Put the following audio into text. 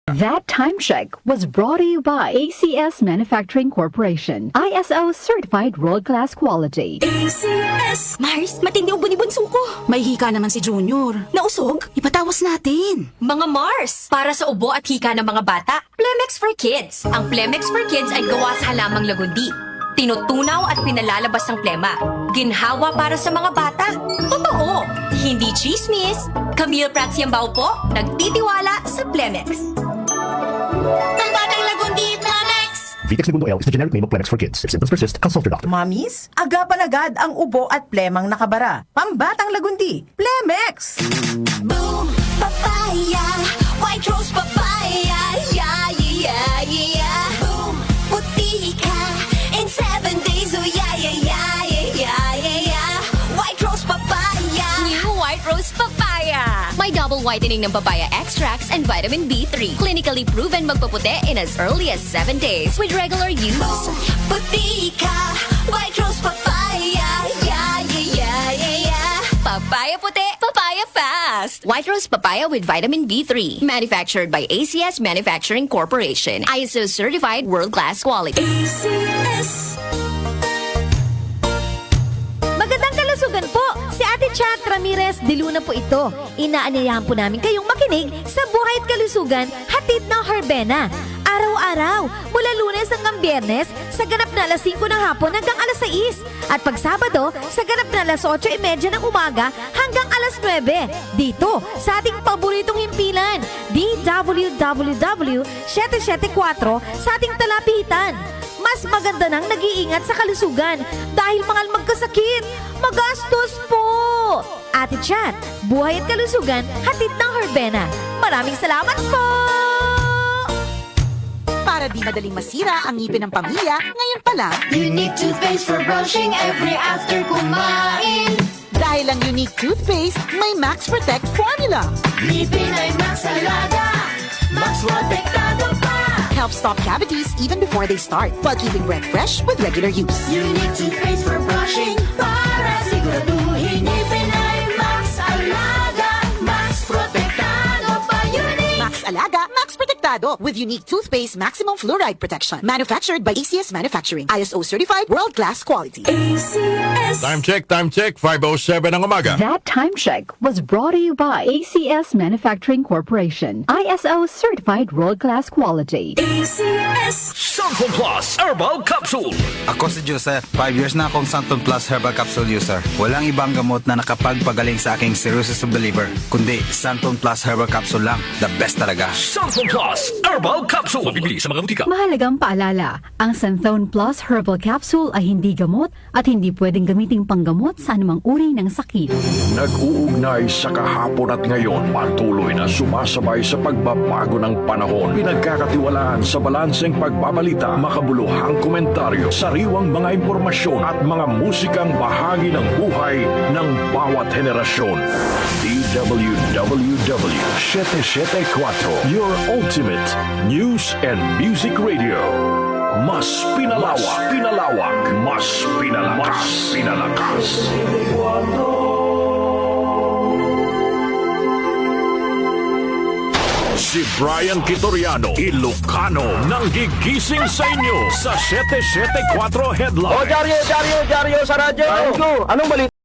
That time check was brought to you by ACS Manufacturing Corporation, ISO certified world-class quality. ACS! Mars, matindi ubo ni bunso ko. May hika naman si Junior. Nausog? Ipatawas natin. Mga Mars, para sa ubo at hika ng mga bata, Plemex for Kids. Ang Plemex for Kids ay gawa sa halamang lagundi. Tinutunaw at pinalalabas ng plema. Ginhawa para sa mga bata. Totoo! Hindi chismis. Camille Prats Yambao po, nagtitiwala sa Plemex. Ang batang lagundi, Plemex! Vitex Segundo L is the generic name of Plemex for kids. If symptoms persist, consult your doctor. Mamis, agapan agad ang ubo at plemang nakabara. Pambatang lagundi, Plemex! Boom! Papaya! White rose papaya! Yeah, yeah, yeah! Boom! Puti ka! In 7 days, oh yeah, yeah, yeah, yeah, yeah, yeah! White rose papaya! New White Rose Papaya! May double whitening ng papaya extracts and vitamin B3. Clinically proven magpaputi in as early as 7 days with regular use. Boom! Puti ka! White rose papaya! Yeah, yeah, yeah, yeah, yeah! Papaya puti, papaya fast. White Rose Papaya with vitamin B3. Manufactured by ACS Manufacturing Corporation. ISO certified world-class quality. ACS! Magandang kalusugan po! Si Ate Chat Ramirez de Luna po ito. Inaanyayahan po namin kayong makinig sa Buhay at Kalusugan, hatid ng Herbena. Araw-araw, mula Lunes hanggang Biyernes, sa ganap na alas 5 ng hapon hanggang alas 6. At pag Sabado, sa ganap na alas 8:30 ng umaga hanggang alas 9. Dito, sa ating paboritong himpilan, DWWW 774 sa ating talapitan. Mas maganda nang nag-iingat sa kalusugan dahil mahal magkasakit. Magastos po! Ate Chat, Buhay at Kalusugan, hatid ng Herbena. Maraming salamat po! Para di madaling masira ang ngipin ng pamilya, ngayon pa lang, Unique toothpaste for brushing every after kumain. dahil ang unique toothpaste, may Max Protect formula. Ngipin ay Max Alaga, Max Protektado pa. Helps stop cavities even before they start, while keeping breath fresh with regular use. Unique toothpaste for brushing para siguraduhin ngipin ay Max Alaga, Max Protektado pa. Unique! Max Alaga, Max Protectado with unique toothpaste maximum fluoride protection. Manufactured by ACS Manufacturing. ISO certified world-class quality. ACS! Time check, 5:07 ng umaga. That time check was brought to you by ACS Manufacturing Corporation, ISO certified world-class quality. ACS! Santon Plus Herbal Capsule. Ako si Joseph. 5 years na akong Santon Plus Herbal Capsule user. Walang ibang gamot na nakapagpagaling sa aking cirrhosis of the liver, kundi Santon Plus Herbal Capsule lang. The best talaga. Santon Plus Herbal Capsule. Mabibili sa mga butika. Mahalagang paalala, ang Santhone Plus Herbal Capsule ay hindi gamot at hindi pwedeng gamiting panggamot sa anumang uri ng sakit. Nag-uugnay sa kahapon at ngayon, patuloy na sumasabay sa pagbabago ng panahon. Pinagkakatiwalaan sa balanseng pagbabalita, makabuluhang komentaryo, sariwang mga impormasyon at mga musikang bahagi ng buhay ng bawat henerasyon. DWWW 774, your ultimate news and music radio. Mas pinalawak, mas pinalakas. Si Brian Kitoriano, Ilocano, nang gigising sa inyo sa 774 Headline. Jaryo sa radyo. Anong balita?